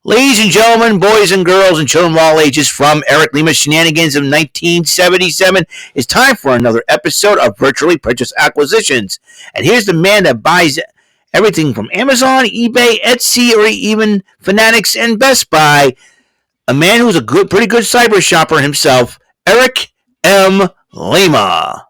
Ladies and gentlemen, boys and girls, and children of all ages, from Eric Lima Shenanigans of 1977, it's time for another episode of Virtually Purchase Acquisitions. And here's the man that buys everything from Amazon, eBay, Etsy, or even Fanatics and Best Buy. A man who's a pretty good cyber shopper himself, Eric M. Lima.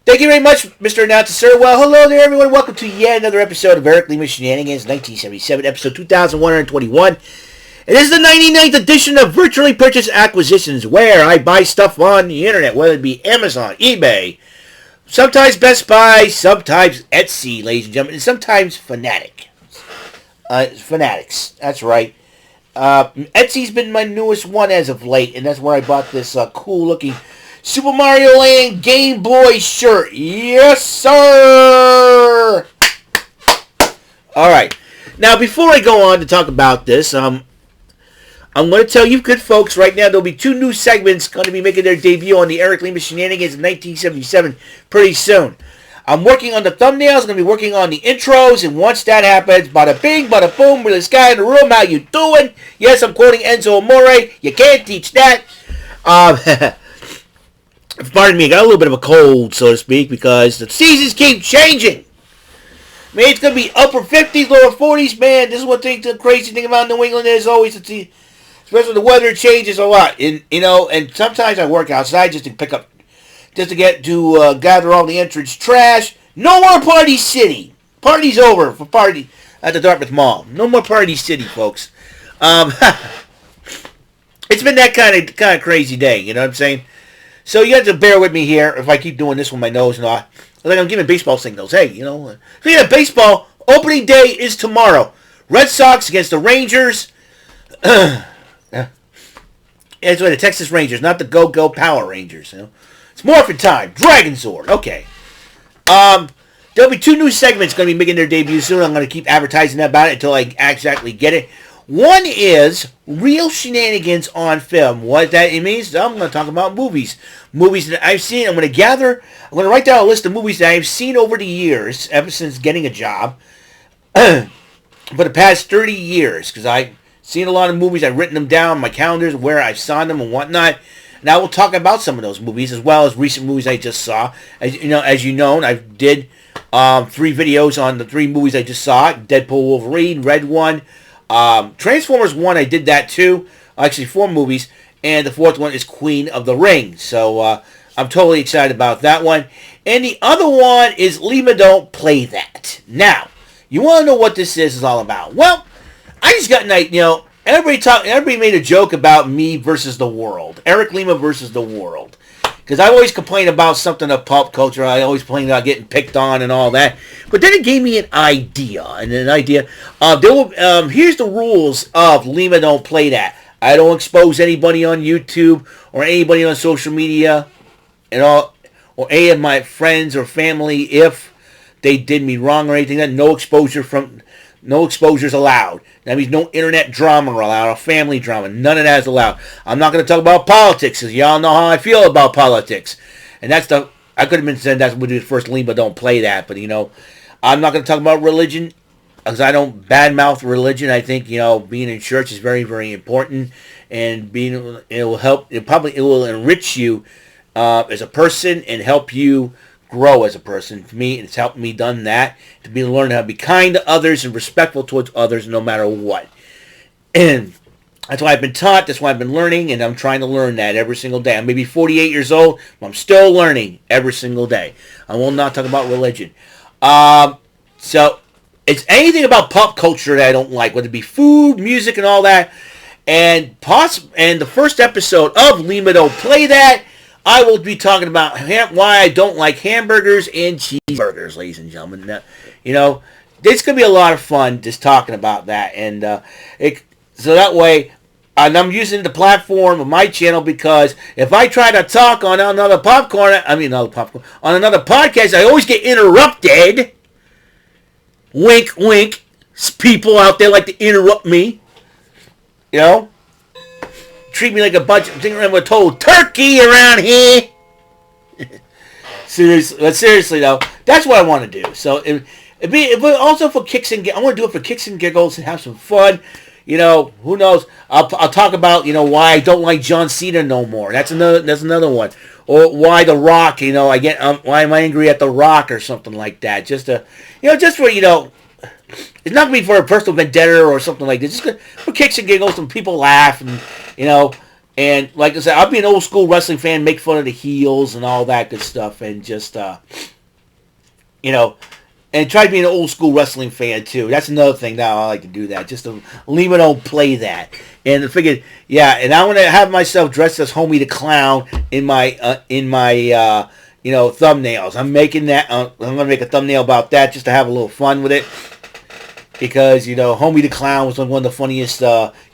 Thank you very much, Mr. Announcer, sir. Well, hello there, everyone. Welcome to yet another episode of Eric Lima Shenanigans, 1977, episode 2121. It is the 99th edition of Virtually Purchase Acquisitions, where I buy stuff on the internet, whether it be Amazon, eBay, sometimes Best Buy, sometimes Etsy, ladies and gentlemen, and sometimes Fanatics. That's right. Etsy's been my newest one as of late, and that's where I bought this cool-looking Super Mario Land Game Boy shirt. Yes, sir! Alright. Now, before I go on to talk about this, I'm going to tell you good folks right now there'll be two new segments going to be making their debut on the Eric Lima Shenanigans in 1977 pretty soon. I'm working on the thumbnails, I'm going to be working on the intros, and once that happens, bada bing, bada boom, with this guy in the room, how you doing? Yes, I'm quoting Enzo Amore. You can't teach that. Pardon me, I got a little bit of a cold, so to speak, because the seasons keep changing. Man, it's going to be upper 50s, lower 40s, man. This is what the crazy thing about New England is always, especially when the weather changes a lot. And, and sometimes I work outside just to gather all the entrance trash. No more Party City. Party's over for party at the Dartmouth Mall. No more Party City, folks. It's been that kind of crazy day, you know what I'm saying? So you have to bear with me here if I keep doing this with my nose and all. Like I'm giving baseball signals. Hey, speaking of baseball, opening day is tomorrow. Red Sox against the Rangers. That's right, the Texas Rangers, not the Go Power Rangers. It's Morphin time. Dragon Zord. Okay. There'll be two new segments going to be making their debut soon. I'm going to keep advertising about it until I exactly get it. One is Real Shenanigans on Film. What that means, I'm going to talk about movies. Movies that I've seen. I'm going to write down a list of movies that I've seen over the years, ever since getting a job, for the past 30 years, because I've seen a lot of movies. I've written them down on my calendars, where I've saw them and whatnot. And I will talk about some of those movies, as well as recent movies I just saw. As you know, I did 3 videos on the 3 movies I just saw. Deadpool, Wolverine, Red One. Transformers 1, I did that too. Actually, 4 movies. And the 4th one is Queen of the Ring. So, I'm totally excited about that one. And the other one is Lima Don't Play That. Now, you want to know what this is all about? Well, I just got everybody made a joke about me versus the world. Eric Lima versus the world. Because I always complain about something of pop culture. I always complain about getting picked on and all that. But then it gave me an idea. Here's the rules of Lima Don't Play That. I don't expose anybody on YouTube or anybody on social media and all, or any of my friends or family if they did me wrong or anything. That no exposures allowed. That means no internet drama allowed, or family drama. None of that is allowed. I'm not going to talk about politics, because y'all know how I feel about politics. And I could have been saying that's what we do first, Lima Don't Play That. But, I'm not going to talk about religion, because I don't badmouth religion. I think, being in church is very, very important. And it will enrich you as a person and help you grow as a person. For me, it's helped me done that, to be learning how to be kind to others and respectful towards others no matter what. And that's why I've been taught, that's why I've been learning, and I'm trying to learn that every single day. I'm maybe 48 years old, but I'm still learning every single day. I will not talk about religion. So, it's anything about pop culture that I don't like, whether it be food, music, and all that. And the first episode of Lima Don't Play That, I will be talking about why I don't like hamburgers and cheeseburgers, ladies and gentlemen. It's going to be a lot of fun just talking about that. And so that way, and I'm using the platform of my channel, because if I try to talk on another podcast, I always get interrupted. Wink, wink. People out there like to interrupt me. Treat me like a bunch of a total turkey around here. Seriously though, that's what I want to do. So, also for kicks and giggles, I want to do it for kicks and giggles and have some fun. who knows? I'll talk about why I don't like John Cena no more. That's another one. Or why The Rock, I get why am I angry at The Rock or something like that. Just to just for it's not gonna be for a personal vendetta or something like this. Just for kicks and giggles and people laugh and like I said, I'll be an old school wrestling fan, make fun of the heels and all that good stuff, and just and try to be an old school wrestling fan too. That's another thing now I like to do that. Just to Lima don't play that. And I figured, and I want to have myself dressed as Homie the Clown in my thumbnails. I'm making that. I'm gonna make a thumbnail about that just to have a little fun with it. Because Homie the Clown was one of the funniest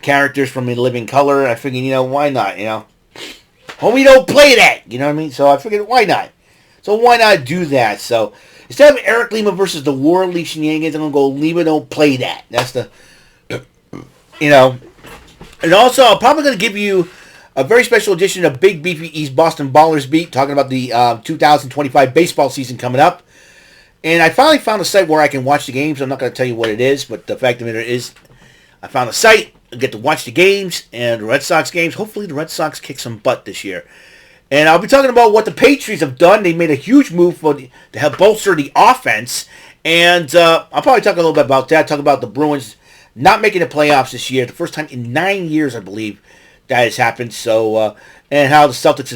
characters from In Living Color. I figured, why not? Homie don't play that. You know what I mean? So I figured, why not? So why not do that? So instead of Eric Lima versus the Worldly Shenanigans, I'm going to go Lima don't play that. That's the, And also, I'm probably going to give you a very special edition of Big Beefy East Boston Ballers Beat, talking about the 2025 baseball season coming up. And I finally found a site where I can watch the games. I'm not going to tell you what it is, but the fact of the matter is, I found a site. I get to watch the games and the Red Sox games. Hopefully the Red Sox kick some butt this year. And I'll be talking about what the Patriots have done. They made a huge move to help bolster the offense. And I'll probably talk a little bit about that. Talk about the Bruins not making the playoffs this year. The first time in 9 years, I believe, that has happened. So, and how the Celtics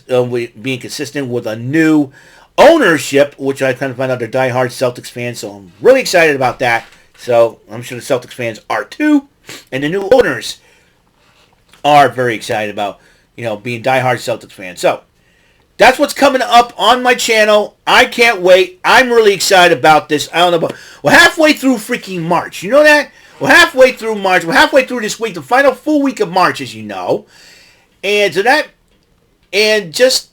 are being consistent with a new ownership, which I kind of find out they're diehard Celtics fans. So I'm really excited about that. So I'm sure the Celtics fans are too. And the new owners are very excited about being diehard Celtics fans. So, that's what's coming up on my channel. I can't wait. I'm really excited about this. I don't know about... We're halfway through freaking March. You know that? We're halfway through March. We're halfway through this week. The final full week of March, as you know. And so that... And just...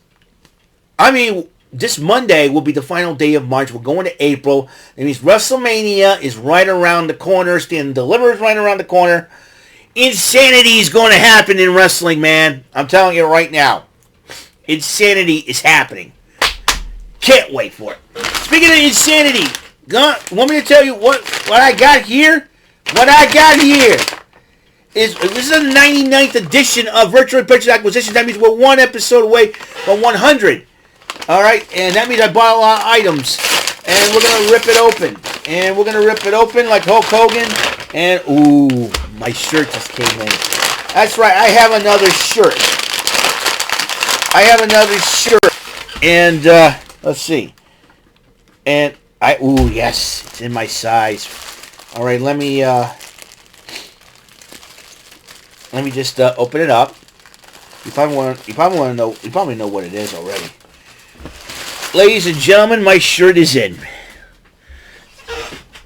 this Monday will be the final day of March. We're going to April. That means WrestleMania is right around the corner. Stand Deliver is right around the corner. Insanity is going to happen in wrestling, man. I'm telling you right now. Insanity is happening. Can't wait for it. Speaking of insanity, want me to tell you what I got here? What I got here is this is the 99th edition of Virtual Purchase Acquisitions. That means we're one episode away from 100. All right, and that means I bought a lot of items, and we're gonna rip it open, and we're gonna rip it open like Hulk Hogan. And ooh, my shirt just came in. That's right, I have another shirt. And let's see. And yes, it's in my size. All right, let me just open it up. You probably want to know. You probably know what it is already. Ladies and gentlemen, my shirt is in,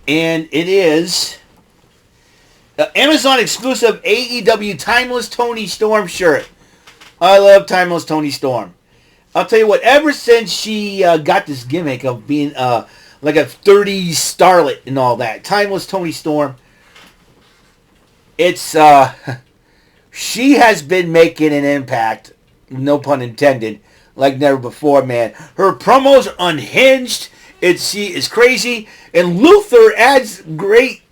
and it is Amazon exclusive AEW Timeless Tony Storm shirt. I love Timeless Tony Storm. I'll tell you what, ever since she got this gimmick of being like a 30s starlet and all that, Timeless Tony Storm, it's she has been making an impact, no pun intended, like never before, man. Her promos are unhinged. She is crazy, and Luther adds great,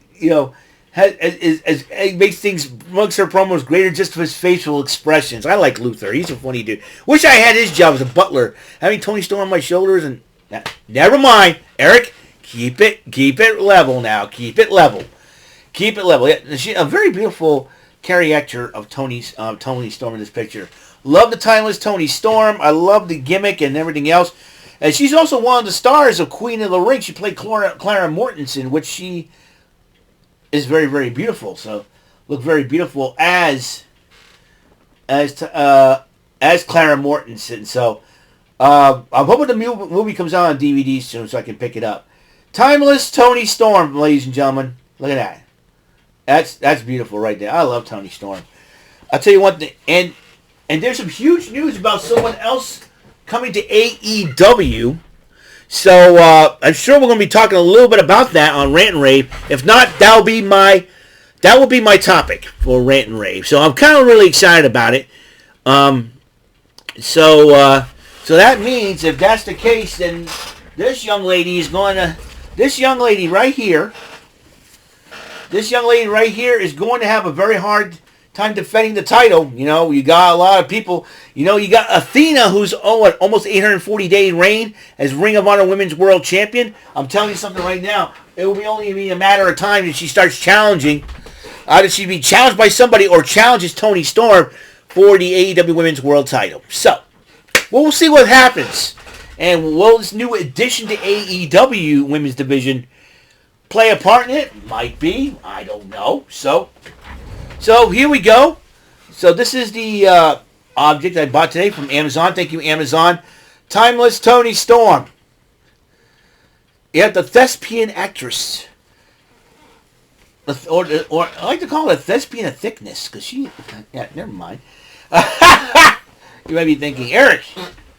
makes things amongst her promos greater just for his facial expressions. I like Luther. He's a funny dude. Wish I had his job as a butler. Having Tony Storm on my shoulders and... Never mind. Eric, keep it level now. Keep it level. Yeah, she, a very beautiful caricature of Tony Storm in this picture. Love the Timeless Tony Storm. I love the gimmick and everything else. And she's also one of the stars of Queen of the Ring. She played Clara Mortensen, which she... is very, very beautiful. So, look very beautiful as Clara Mortensen. So, I'm hoping the movie comes out on DVD soon so I can pick it up. Timeless Tony Storm, ladies and gentlemen. Look at that. That's beautiful right there. I love Tony Storm. I'll tell you one thing. And there's some huge news about someone else coming to AEW. So, I'm sure we're going to be talking a little bit about that on Rant and Rave. If not, that will be my topic for Rant and Rave. So, I'm kind of really excited about it. So that means if that's the case, then this young lady right here, this young lady right here is going to have a very hard time defending the title. You know, you got a lot of people. You know, you got Athena, who's almost 840-day reign as Ring of Honor Women's World Champion. I'm telling you something right now. It will only be a matter of time that she starts challenging. Either she be challenged by somebody or challenges Toni Storm for the AEW Women's World title. So, we'll see what happens. And will this new addition to AEW Women's Division play a part in it? Might be. I don't know. So here we go. So this is the object I bought today from Amazon. Thank you, Amazon. Timeless Toni Storm. Yeah, the thespian actress. Or I like to call it a thespian of thickness, because she... Yeah, never mind. You might be thinking, Eric,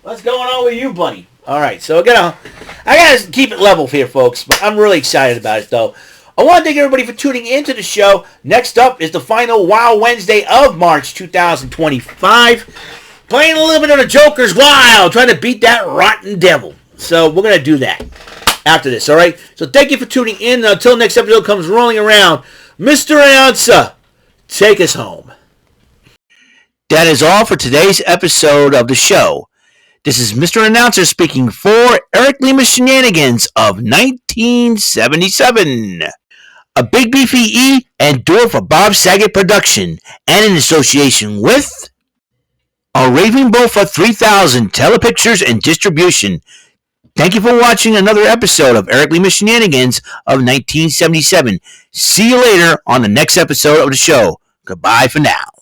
what's going on with you, buddy? All right, so I gotta keep it level here, folks, but I'm really excited about it, though. I want to thank everybody for tuning into the show. Next up is the final Wow Wednesday of March 2025. Playing a little bit of the Joker's Wild, trying to beat that rotten devil. So we're going to do that after this, all right? So thank you for tuning in. Until next episode comes rolling around, Mr. Announcer, take us home. That is all for today's episode of the show. This is Mr. Announcer speaking for Eric Lima Shenanigans of 1977. A Big Beefy E and do it for Bob Saget production, and in association with a Raving Bull for 3000 Telepictures and Distribution. Thank you for watching another episode of Eric Lima Shenanigans of 1977. See you later on the next episode of the show. Goodbye for now.